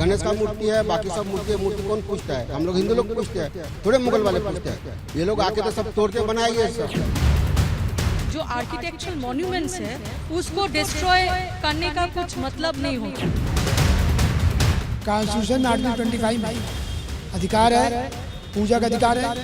गणेश का मूर्ति है, बाकी सब मूर्ति है। मूर्ति कौन पूछता है? हम लोग हिंदू लोग पूछते हैं, थोड़े मुगल वाले पूछते हैं। ये लोग आके तो सब तोड़ के बनाएंगे सब। जो आर्किटेक्चरल मॉन्यूमेंट्स है उसको डिस्ट्रॉय करने का कुछ मतलब नहीं होता। कॉन्स्टिट्यूशन आर्टिकल 25 में अधिकार है, पूजा का अधिकार है,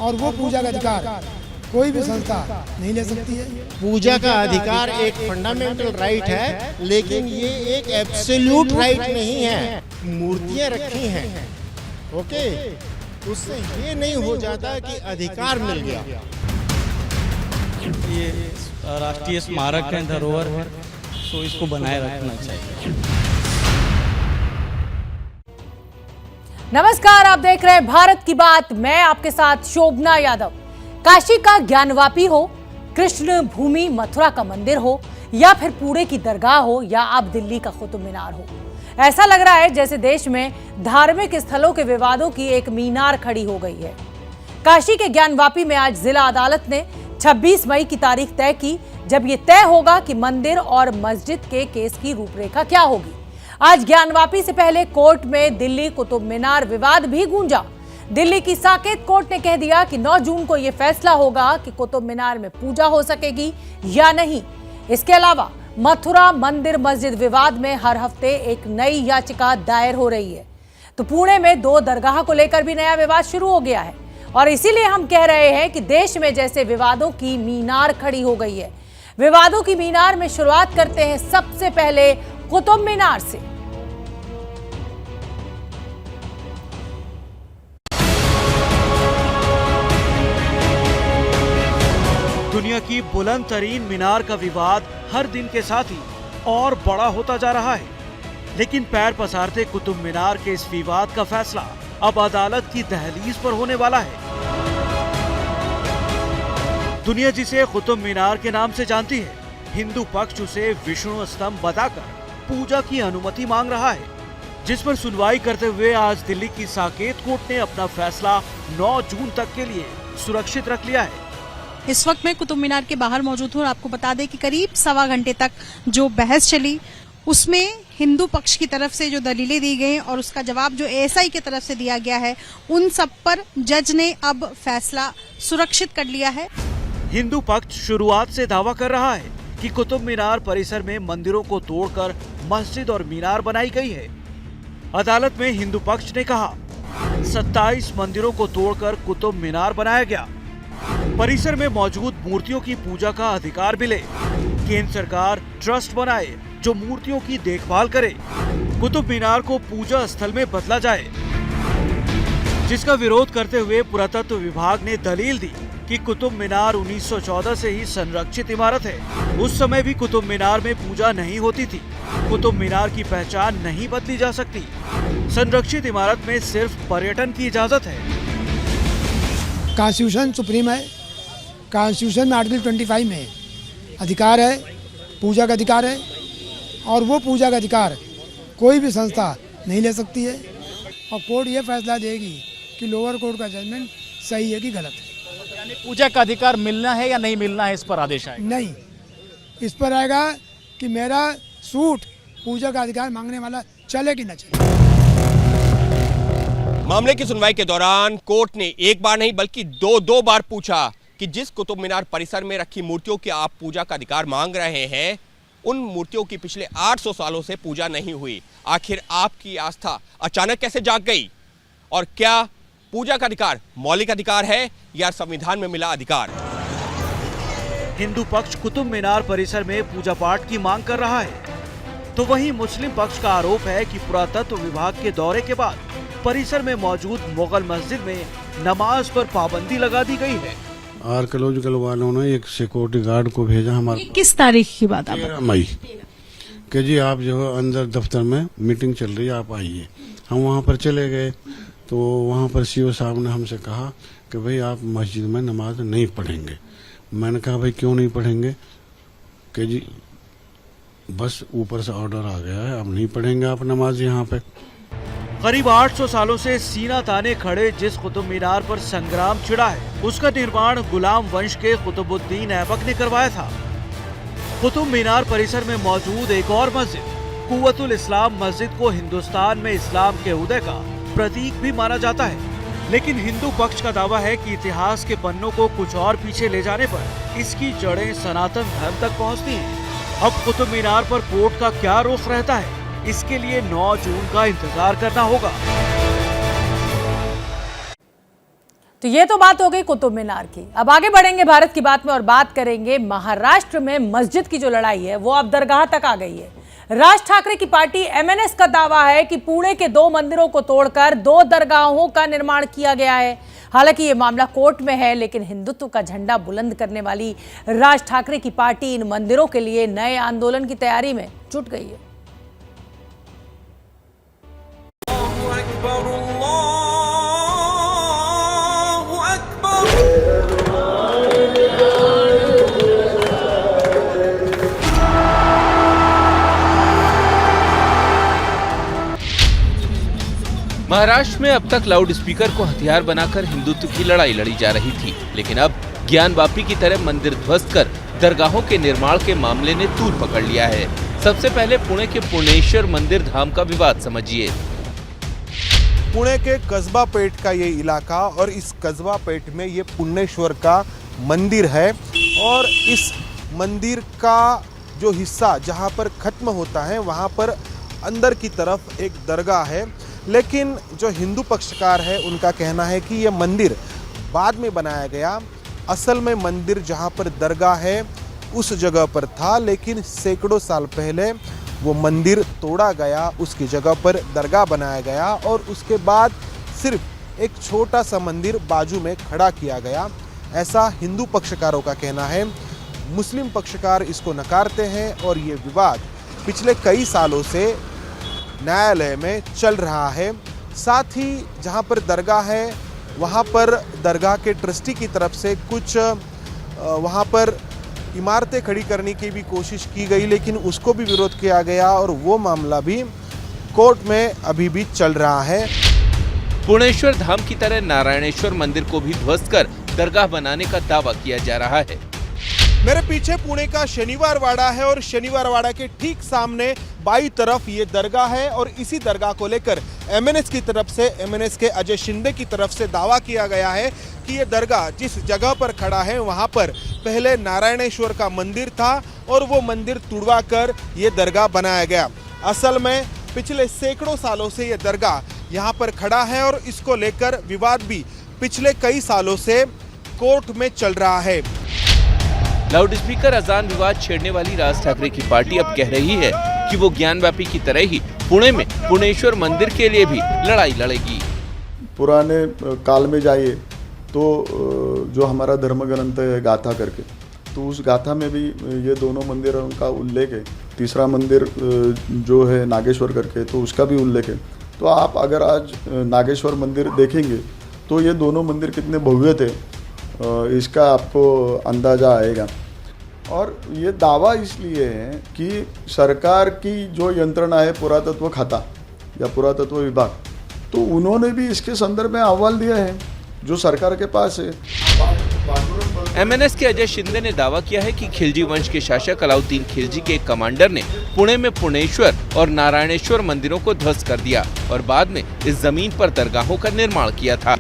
और वो पूजा का अधिकार कोई भी संस्था नहीं ले सकती है। पूजा का अधिकार एक फंडामेंटल राइट है, लेकिन ये एक एब्सोल्यूट राइट नहीं है। मूर्तियां रखी हैं, ओके, उससे ये नहीं हो जाता कि अधिकार मिल गया। ये राष्ट्रीय स्मारक है, धरोहर है, तो इसको बनाए रखना चाहिए। नमस्कार, आप देख रहे हैं भारत की बात। मैं आपके साथ शोभना यादव। काशी का ज्ञानवापी हो, कृष्ण भूमि मथुरा का मंदिर हो, या फिर पुणे की दरगाह हो, या अब दिल्ली का कुतुब मीनार हो, ऐसा लग रहा है जैसे देश में धार्मिक स्थलों के विवादों की एक मीनार खड़ी हो गई है। काशी के ज्ञानवापी में आज जिला अदालत ने 26 मई की तारीख तय की, जब ये तय होगा कि मंदिर और मस्जिद के केस की रूपरेखा क्या होगी। आज ज्ञानवापी से पहले कोर्ट में दिल्ली कुतुब मीनार विवाद भी गूंजा। दिल्ली की साकेत कोर्ट ने कह दिया कि 9 जून को यह फैसला होगा कि कुतुब मीनार में पूजा हो सकेगी या नहीं। इसके अलावा मथुरा मंदिर मस्जिद विवाद में हर हफ्ते एक नई याचिका दायर हो रही है। तो पुणे में 2 दरगाह को लेकर भी नया विवाद शुरू हो गया है, और इसीलिए हम कह रहे हैं कि देश में जैसे विवादों की मीनार खड़ी हो गई है। विवादों की मीनार में शुरुआत करते हैं सबसे पहले कुतुब मीनार से। दुनिया की बुलंद तरीन मीनार का विवाद हर दिन के साथ ही और बड़ा होता जा रहा है, लेकिन पैर पसारते कुतुब मीनार के इस विवाद का फैसला अब अदालत की दहलीज पर होने वाला है। दुनिया जिसे कुतुब मीनार के नाम से जानती है, हिंदू पक्ष उसे विष्णु स्तंभ बताकर पूजा की अनुमति मांग रहा है, जिस पर सुनवाई करते हुए आज दिल्ली की साकेत कोर्ट ने अपना फैसला 9 जून तक के लिए सुरक्षित रख लिया है। इस वक्त मैं कुतुब मीनार के बाहर मौजूद हूँ और आपको बता दें कि करीब 1.25 घंटे तक जो बहस चली उसमें हिंदू पक्ष की तरफ से जो दलीलें दी गई और उसका जवाब जो एएसआई की तरफ से दिया गया है, उन सब पर जज ने अब फैसला सुरक्षित कर लिया है। हिंदू पक्ष शुरुआत से दावा कर रहा है कि कुतुब मीनार परिसर में मंदिरों को तोड़कर मस्जिद और मीनार बनाई गई है। अदालत में हिंदू पक्ष ने कहा 27 मंदिरों को तोड़कर कुतुब मीनार बनाया गया। परिसर में मौजूद मूर्तियों की पूजा का अधिकार मिले। केंद्र सरकार ट्रस्ट बनाए जो मूर्तियों की देखभाल करे। कुतुब मीनार को पूजा स्थल में बदला जाए, जिसका विरोध करते हुए पुरातत्व विभाग ने दलील दी कि कुतुब मीनार 1914 से ही संरक्षित इमारत है। उस समय भी कुतुब मीनार में पूजा नहीं होती थी। कुतुब मीनार की पहचान नहीं बदली जा सकती। संरक्षित इमारत में सिर्फ पर्यटन की इजाजत है। कॉन्स्टिट्यूशन सुप्रीम है। कॉन्स्टिट्यूशन में आर्टिकल 25 में अधिकार है, पूजा का अधिकार है, और वो पूजा का अधिकार कोई भी संस्था नहीं ले सकती है। और कोर्ट ये फैसला देगी कि लोअर कोर्ट का जजमेंट सही है कि गलत है। यानी पूजा का अधिकार मिलना है या नहीं मिलना है, इस पर आदेश आएगा? नहीं, इस पर आएगा कि मेरा सूट पूजा का अधिकार मांगने वाला चले कि न चले। मामले की सुनवाई के दौरान कोर्ट ने एक बार नहीं बल्कि दो बार पूछा कि जिस कुतुब मीनार परिसर में रखी मूर्तियों की आप पूजा का अधिकार मांग रहे हैं, उन मूर्तियों की पिछले 800 सालों से पूजा नहीं हुई। आखिर आपकी आस्था अचानक कैसे जाग गई? और क्या पूजा का अधिकार मौलिक अधिकार है या संविधान में मिला अधिकार? हिंदू पक्ष कुतुब मीनार परिसर में पूजा पाठ की मांग कर रहा है, तो वहीं मुस्लिम पक्ष का आरोप है कि पुरातत्व विभाग के दौरे के बाद परिसर में मौजूद मुगल मस्जिद में नमाज पर पाबंदी लगा दी गई है। आर्कियोलॉजिकल वालों ने एक सिक्योरिटी गार्ड को भेजा हमारे। किस तारीख की बात? 13 मई कि जी आप जो है अंदर दफ्तर में मीटिंग चल रही है, आप आइए। हम वहाँ पर चले गए तो वहाँ पर सीओ साहब ने हमसे कहा कि भाई आप मस्जिद में नमाज नहीं पढ़ेंगे। मैंने कहा भाई क्यों नहीं पढ़ेंगे? कि जी बस ऊपर से ऑर्डर आ गया है, अब नहीं पढ़ेंगे आप नमाज यहाँ पे। करीब 800 सालों से सीना ताने खड़े जिस कुतुब मीनार पर संग्राम छिड़ा है, उसका निर्माण गुलाम वंश के कुतुबुद्दीन ऐबक ने करवाया था। कुतुब मीनार परिसर में मौजूद एक और मस्जिद कुव्वतुल इस्लाम मस्जिद को हिंदुस्तान में इस्लाम के उदय का प्रतीक भी माना जाता है, लेकिन हिंदू पक्ष का दावा है कि इतिहास के पन्नों को कुछ और पीछे ले जाने पर इसकी जड़ें सनातन धर्म तक पहुंचती हैं। अब कुतुब मीनार पर कोर्ट का क्या रुख रहता है, इसके लिए 9 जून का इंतजार करना होगा। तो ये तो बात हो गई कुतुब मीनार की। अब आगे बढ़ेंगे भारत की बात में और बात करेंगे महाराष्ट्र में मस्जिद की जो लड़ाई है वो अब दरगाह तक आ गई है। राज ठाकरे की पार्टी एमएनएस का दावा है कि पुणे के 2 मंदिरों को तोड़कर 2 दरगाहों का निर्माण किया गया है। हालांकि ये मामला कोर्ट में है, लेकिन हिंदुत्व का झंडा बुलंद करने वाली राज ठाकरे की पार्टी इन मंदिरों के लिए नए आंदोलन की तैयारी में जुट गई है। महाराष्ट्र में अब तक लाउड स्पीकर को हथियार बनाकर हिंदुत्व की लड़ाई लड़ी जा रही थी, लेकिन अब ज्ञानवापी की तरह मंदिर ध्वस्त कर दरगाहों के निर्माण के मामले ने तूल पकड़ लिया है। सबसे पहले पुणे के पुणेश्वर मंदिर धाम का विवाद समझिए। पुणे के कस्बा पेट का ये इलाका और इस कस्बा पेट में ये पुणेश्वर का मंदिर है और इस मंदिर का जो हिस्सा जहाँ पर खत्म होता है वहाँ पर अंदर की तरफ एक दरगाह है, लेकिन जो हिंदू पक्षकार है उनका कहना है कि यह मंदिर बाद में बनाया गया। असल में मंदिर जहाँ पर दरगाह है उस जगह पर था, लेकिन सैकड़ों साल पहले वो मंदिर तोड़ा गया, उसकी जगह पर दरगाह बनाया गया और उसके बाद सिर्फ एक छोटा सा मंदिर बाजू में खड़ा किया गया। ऐसा हिंदू पक्षकारों का कहना है। मुस्लिम पक्षकार इसको नकारते हैं और ये विवाद पिछले कई सालों से न्यायालय में चल रहा है। साथ ही जहां पर दरगाह है वहां पर दरगाह के ट्रस्टी की तरफ से कुछ वहां पर इमारतें खड़ी करने की भी कोशिश की गई, लेकिन उसको भी विरोध किया गया और वो मामला भी कोर्ट में अभी भी चल रहा है। पुणेश्वर धाम की तरह नारायणेश्वर मंदिर को भी ध्वस्त कर दरगाह बनाने का दावा किया जा रहा है। मेरे पीछे पुणे का शनिवार वाड़ा है और शनिवार वाड़ा के ठीक सामने बाई तरफ ये दरगाह है और इसी दरगाह को लेकर एमएनएस की तरफ से, एमएनएस के अजय शिंदे की तरफ से दावा किया गया है कि ये दरगाह जिस जगह पर खड़ा है वहाँ पर पहले नारायणेश्वर का मंदिर था और वो मंदिर तुड़वा कर ये दरगाह बनाया गया। असल में पिछले सैकड़ों सालों से ये दरगाह यहाँ पर खड़ा है और इसको लेकर विवाद भी पिछले कई सालों से कोर्ट में चल रहा है। लाउड स्पीकर अजान विवाद छेड़ने वाली राज ठाकरे की पार्टी अब कह रही है कि वो ज्ञानवापी की तरह ही पुणे में पुणेश्वर मंदिर के लिए भी लड़ाई लड़ेगी। पुराने काल में जाइए तो जो हमारा धर्म ग्रंथ है गाथा करके, तो उस गाथा में भी ये दोनों मंदिरों का उल्लेख है। तीसरा मंदिर जो है नागेश्वर करके, तो उसका भी उल्लेख है। तो आप अगर आज नागेश्वर मंदिर देखेंगे तो ये दोनों मंदिर कितने भव्य थे इसका आपको अंदाज़ा आएगा। और ये दावा इसलिए है कि सरकार की जो यंत्रणा है पुरातत्व खाता या पुरातत्व विभाग, तो उन्होंने भी इसके संदर्भ में अहवाल दिया है जो सरकार के पास है। एमएनएस के अजय शिंदे ने दावा किया है कि खिलजी वंश के शासक अलाउद्दीन खिलजी के एक कमांडर ने पुणे में पुणेश्वर और नारायणेश्वर मंदिरों को ध्वस्त कर दिया और बाद में इस जमीन पर दरगाहों का निर्माण किया था।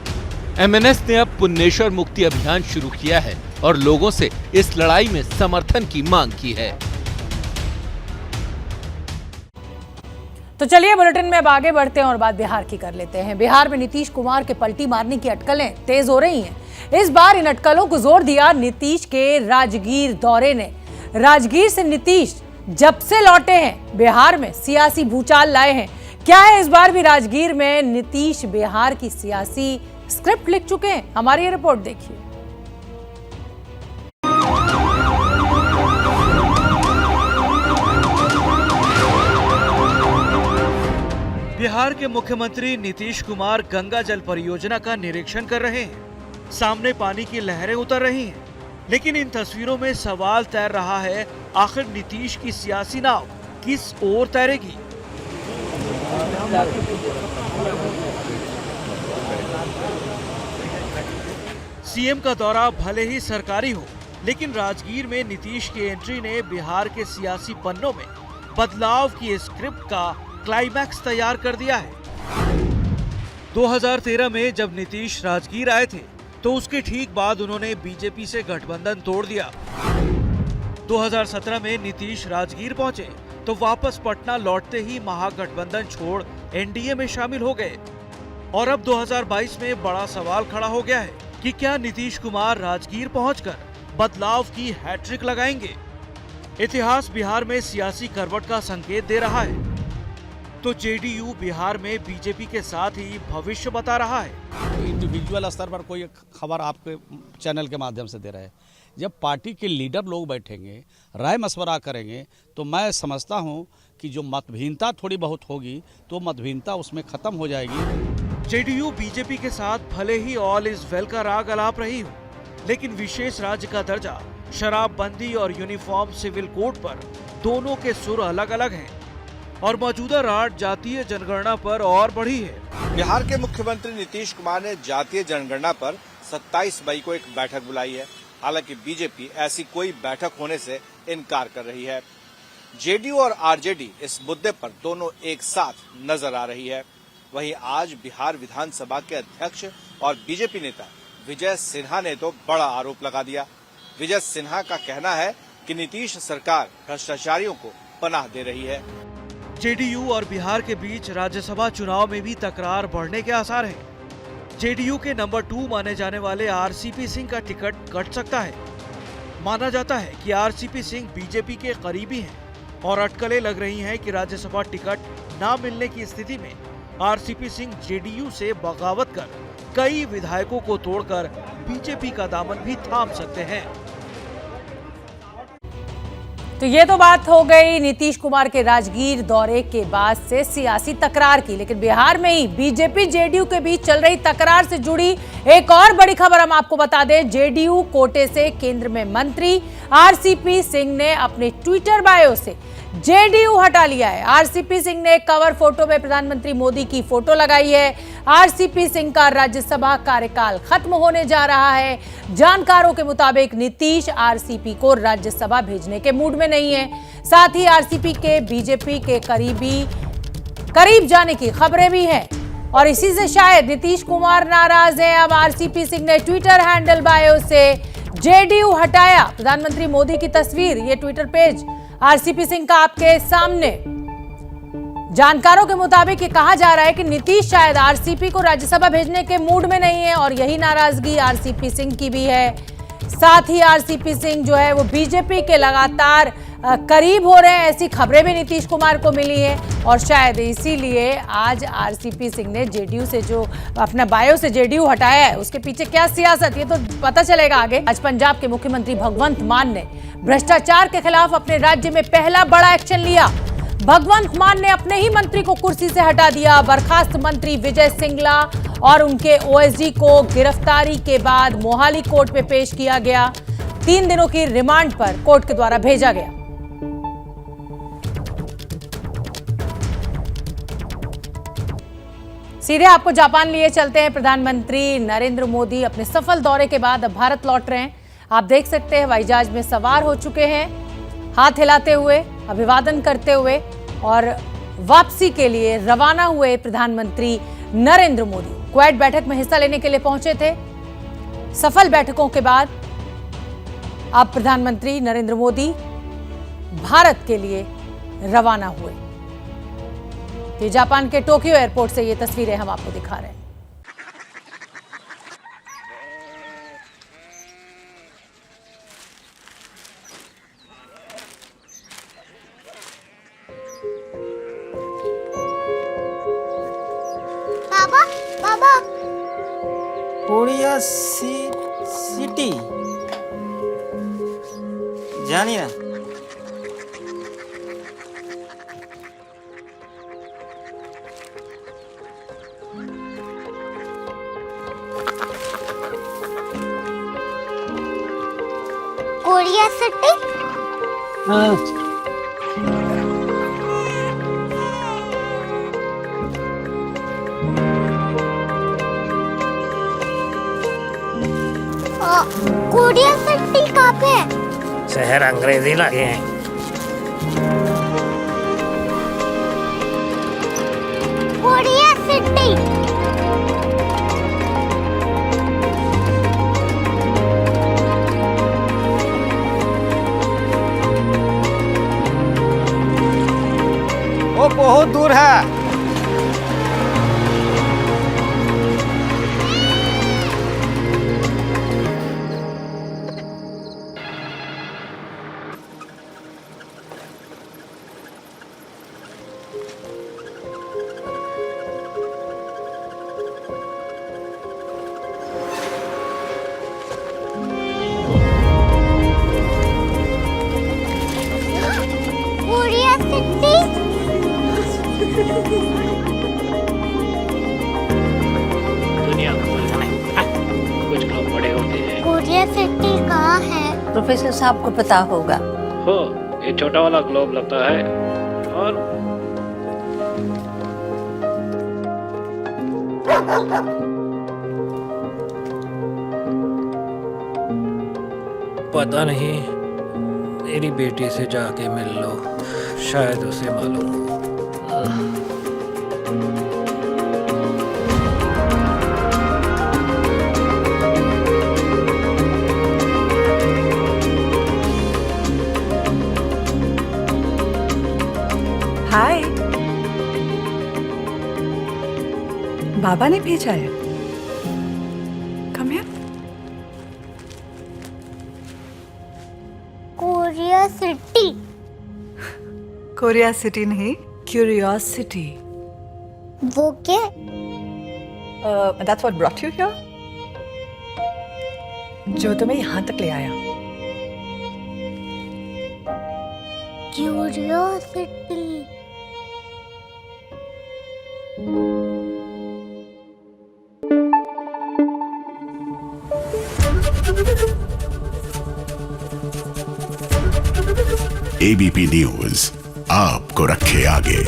एमएनएस ने अब पुणेश्वर मुक्ति अभियान शुरू किया है और लोगों से इस लड़ाई में समर्थन की मांग की है। तो चलिए बुलेटिन में अब आगे बढ़ते हैं और बात बिहार की कर लेते हैं। बिहार में नीतीश कुमार के पलटी मारने की अटकलें तेज हो रही हैं। इस बार इन अटकलों को जोर दिया नीतीश के राजगीर दौरे ने। राजगीर से नीतीश जब से लौटे हैं बिहार में सियासी भूचाल लाए हैं। क्या है इस बार भी राजगीर में नीतीश बिहार की सियासी स्क्रिप्ट लिख चुके हैं? हमारी ये रिपोर्ट देखिए। बिहार के मुख्यमंत्री नीतीश कुमार गंगा जल परियोजना का निरीक्षण कर रहे हैं। सामने पानी की लहरें उतर रही हैं, लेकिन इन तस्वीरों में सवाल तैर रहा है, आखिर नीतीश की सियासी नाव किस ओर तैरेगी? सीएम का दौरा भले ही सरकारी हो, लेकिन राजगीर में नीतीश की एंट्री ने बिहार के सियासी पन्नों में बदलाव की स्क्रिप्ट का क्लाइमैक्स तैयार कर दिया है। 2013 में जब नीतीश राजगीर आए थे तो उसके ठीक बाद उन्होंने बीजेपी से गठबंधन तोड़ दिया। 2017 में नीतीश राजगीर पहुंचे तो वापस पटना लौटते ही महागठबंधन छोड़ एनडीए में शामिल हो गए। और अब 2022 में बड़ा सवाल खड़ा हो गया है कि क्या नीतीश कुमार राजगीर पहुंचकर बदलाव की हैट्रिक लगाएंगे। इतिहास बिहार में सियासी करवट का संकेत दे रहा है तो जेडीयू बिहार में बीजेपी के साथ ही भविष्य बता रहा है। इंडिविजुअल स्तर पर कोई खबर आपके चैनल के माध्यम से दे रहे हैं, जब पार्टी के लीडर लोग बैठेंगे, राय मशवरा करेंगे, तो मैं समझता हूं कि जो मतभिन्नता थोड़ी बहुत होगी तो मतभिन्नता उसमें खत्म हो जाएगी। जेडीयू बीजेपी के साथ भले ही ऑल इज वेल का राग अलाप रही हो, लेकिन विशेष राज्य का दर्जा, शराबबंदी और यूनिफॉर्म सिविल कोड पर दोनों के सुर अलग अलग हैं और मौजूदा राट जातीय जनगणना पर और बढ़ी है। बिहार के मुख्यमंत्री नीतीश कुमार ने जातीय जनगणना पर 27 मई को एक बैठक बुलाई है। हालांकि बीजेपी ऐसी कोई बैठक होने से इनकार कर रही है। जेडीयू और आरजेडी इस मुद्दे पर दोनों एक साथ नजर आ रही है। वहीं आज बिहार विधानसभा के अध्यक्ष और बीजेपी नेता विजय सिन्हा ने तो बड़ा आरोप लगा दिया। विजय सिन्हा का कहना है कि नीतीश सरकार भ्रष्टाचारियों को पनाह दे रही है। जेडीयू और बिहार के बीच राज्यसभा चुनाव में भी तकरार बढ़ने के आसार हैं। जेडीयू के नंबर 2 माने जाने वाले आरसीपी सिंह का टिकट कट सकता है। माना जाता है कि आरसीपी सिंह बीजेपी के करीबी हैं और अटकलें लग रही हैं कि राज्यसभा टिकट न मिलने की स्थिति में आरसीपी सिंह जेडीयू से बगावत कर कई विधायकों को तोड़कर बीजेपी का दामन भी थाम सकते हैं। तो ये तो बात हो गई नीतीश कुमार के राजगीर दौरे के बाद से सियासी तकरार की, लेकिन बिहार में ही बीजेपी जेडीयू के बीच चल रही तकरार से जुड़ी एक और बड़ी खबर हम आपको बता दें। जेडीयू कोटे से केंद्र में मंत्री आरसीपी सिंह ने अपने ट्विटर बायो से जेडीयू हटा लिया है। आरसीपी सिंह ने कवर फोटो में प्रधानमंत्री मोदी की फोटो लगाई है। आरसीपी सिंह का राज्यसभा कार्यकाल खत्म होने जा रहा है। जानकारों के मुताबिक नीतीश आरसीपी को राज्यसभा भेजने के मूड में नहीं है। साथ ही आरसीपी के बीजेपी के करीब जाने की खबरें भी हैं और इसी से शायद नीतीश कुमार नाराज है। अब आरसीपी सिंह ने ट्विटर हैंडल बायो से जेडीयू हटाया। प्रधानमंत्री मोदी की तस्वीर, ये ट्विटर पेज आरसीपी सिंह का आपके सामने। जानकारों के मुताबिक ये कहा जा रहा है कि नीतीश शायद आरसीपी को राज्यसभा भेजने के मूड में नहीं है और यही नाराजगी आरसीपी सिंह की भी है। साथ ही आरसीपी सिंह जो है वो बीजेपी के लगातार करीब हो रहे हैं, ऐसी खबरें भी नीतीश कुमार को मिली है और शायद इसीलिए आज आरसीपी सिंह ने जेडीयू से जो अपना बायो से जेडीयू हटाया है, उसके पीछे क्या सियासत, ये तो पता चलेगा आगे। आज पंजाब के मुख्यमंत्री भगवंत मान ने भ्रष्टाचार के खिलाफ अपने राज्य में पहला बड़ा एक्शन लिया। भगवंत मान ने अपने ही मंत्री को कुर्सी से हटा दिया। बर्खास्त मंत्री विजय सिंगला और उनके ओएसडी को गिरफ्तारी के बाद मोहाली कोर्ट में पेश किया गया। 3 दिनों की रिमांड पर कोर्ट के द्वारा भेजा गया। सीधे आपको जापान लिए चलते हैं। प्रधानमंत्री नरेंद्र मोदी अपने सफल दौरे के बाद अब भारत लौट रहे हैं। आप देख सकते हैं हवाई जहाज में सवार हो चुके हैं, हाथ हिलाते हुए, अभिवादन करते हुए और वापसी के लिए रवाना हुए प्रधानमंत्री नरेंद्र मोदी। क्वेड बैठक में हिस्सा लेने के लिए पहुंचे थे। सफल बैठकों के बाद अब प्रधानमंत्री नरेंद्र मोदी भारत के लिए रवाना हुए। ये जापान के टोक्यो एयरपोर्ट से ये तस्वीरें हम आपको दिखा रहे हैं। बाबा बाबा कोरिया सिटी जानी ना कोरिया सिटी। हाँ कोरिया सिटी कहाँ पे है? शहर अंग्रेजी लगे हैं। सिटी। वो बहुत दूर है। Korea city. दुनिया को बोलना नहीं, कुछ लोग बड़े होते हैं। कोरिया सिटी कहाँ है? प्रोफेसर साहब को पता होगा। हो, ये छोटा वाला ग्लोब लगता है और पता नहीं, मेरी बेटी से जाके मिल लो, शायद उसे मालूम हो। हाय, बाबा ने भेजा है। Come here. Korea city. Korea city नहीं, क्यूरियोसिटी। वो क्या? That's what brought you here? जो तुम्हें यहाँ तक ले आया। क्यूरियोसिटी। ABP न्यूज आपको रखे आगे।